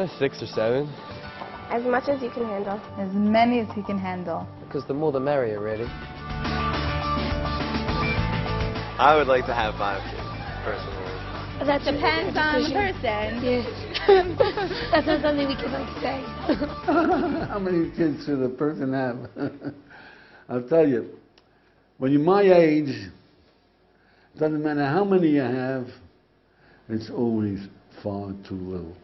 6 or 7. As much as you can handle. As many as he can handle. Because the more the merrier, really. I would like to have 5 kids, personally. That Depends on the person. Yeah. That's not something we can like say. How many kids should a person have? I'll tell you, when you're my age, it doesn't matter how many you have, it's always far too little.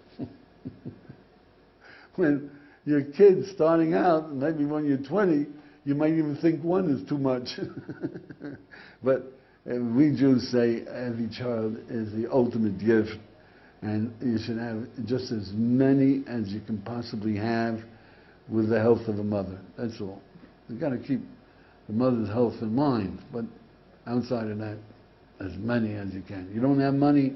When you're a kid starting out, maybe when you're 20, you might even think 1 is too much. But we Jews say every child is the ultimate gift, and you should have just as many as you can possibly have with the health of a mother. That's all. You've got to keep the mother's health in mind, but outside of that, as many as you can. You don't have money,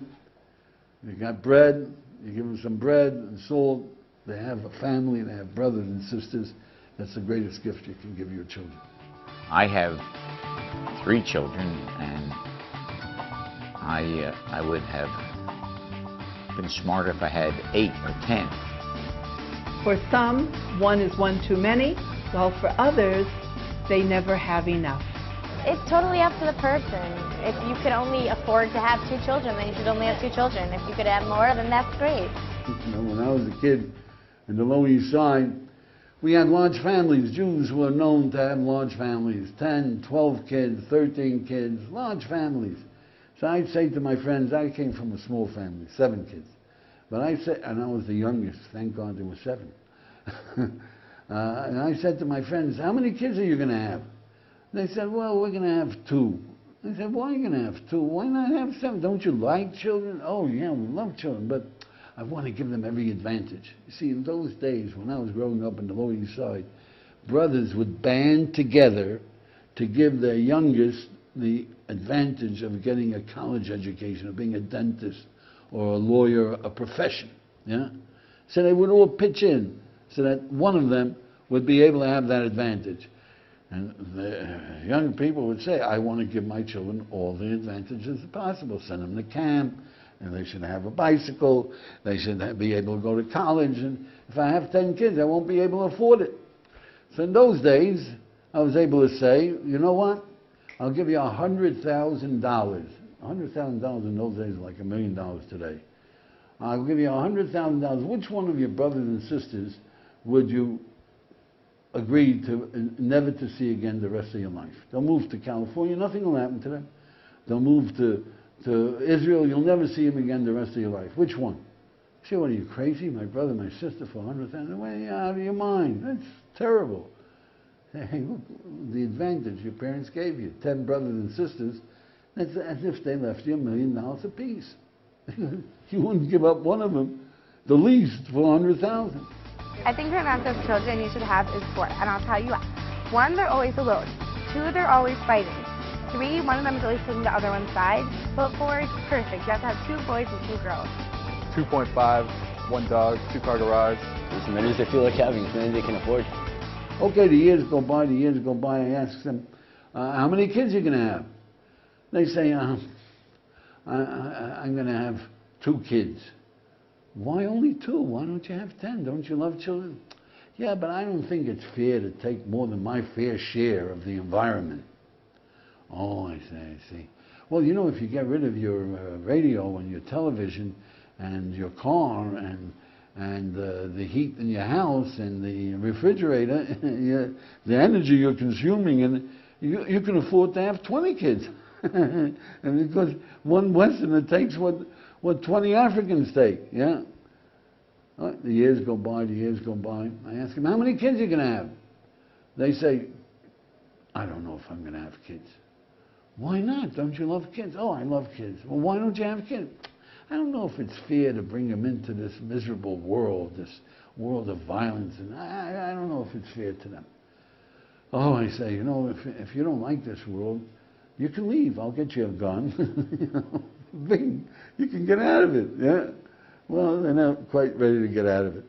you got bread, you give them some bread and salt. They have a family, they have brothers and sisters. That's the greatest gift you can give your children. I have 3 children, and I would have been smarter if I had 8 or 10. For some, 1 is 1 too many, while for others, they never have enough. It's totally up to the person. If you could only afford to have 2 children, then you should only have 2 children. If you could have more, then that's great. You know, when I was a kid in the Lower East Side, we had large families. Jews were known to have large families, 10, 12 kids, 13 kids, large families. So I'd say to my friends, I came from a small family, 7 kids. But I said, and I was the youngest, thank God there were 7. And I said to my friends, how many kids are you going to have? They said, well, we're going to have 2. I said, why are you going to have 2? Why not have 7? Don't you like children? Oh, yeah, we love children, but I want to give them every advantage. You see, in those days, when I was growing up in the Lower East Side, brothers would band together to give their youngest the advantage of getting a college education, of being a dentist or a lawyer, a profession. Yeah? So they would all pitch in so that one of them would be able to have that advantage. And the young people would say, I want to give my children all the advantages possible. Send them to camp, and they should have a bicycle, they should be able to go to college, and if I have 10 kids, I won't be able to afford it. So in those days, I was able to say, you know what? I'll give you $100,000. $100,000 in those days is like $1 million today. I'll give you $100,000. Which one of your brothers and sisters would you agree to never to see again the rest of your life? They'll move to California, nothing will happen to them. They'll move to Israel, you'll never see them again the rest of your life. Which one? Say, what are you, crazy? My brother, my sister for $100,000? Well, you're out of your mind. That's terrible. Hey, look, the advantage your parents gave you, 10 brothers and sisters, that's as if they left you $1 million apiece. You wouldn't give up one of them, the least, for $100,000. I think the amount of children you should have is 4, and I'll tell you why. 1, they're always alone. 2, they're always fighting. 3, one of them is always taking the other one's side. But 4 is perfect. You have to have 2 boys and 2 girls. 2.5, 1 dog, 2-car garage. As many as they feel like having, as many as they can afford. Okay, the years go by, I ask them, how many kids are you going to have? They say, I'm going to have 2 kids. Why only 2? Why don't you have 10? Don't you love children? Yeah, but I don't think it's fair to take more than my fair share of the environment. Oh, I see. Well, you know, if you get rid of your radio and your television and your car and the heat in your house and the refrigerator, the energy you're consuming, and you can afford to have 20 kids. And because one Westerner takes what 20 Africans take, yeah? The years go by. I ask them, how many kids are you going to have? They say, I don't know if I'm going to have kids. Why not? Don't you love kids? Oh, I love kids. Well, why don't you have kids? I don't know if it's fair to bring them into this miserable world, this world of violence, and I don't know if it's fair to them. Oh, I say, you know, if you don't like this world, you can leave. I'll get you a gun. You know, bing, you can get out of it. Yeah. Well, they're not quite ready to get out of it.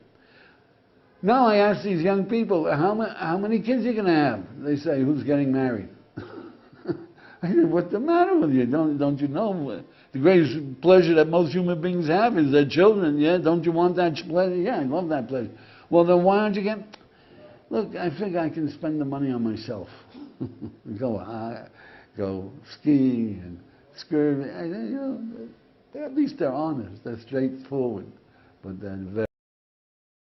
Now I ask these young people, how many kids are you going to have? They say, who's getting married? I said, what's the matter with you? Don't you know the greatest pleasure that most human beings have is their children, yeah? Don't you want that pleasure? Yeah, I love that pleasure. Well, then why don't you get... Look, I figure I can spend the money on myself. Go skiing and scurvy. At least they're honest, they're straightforward. But then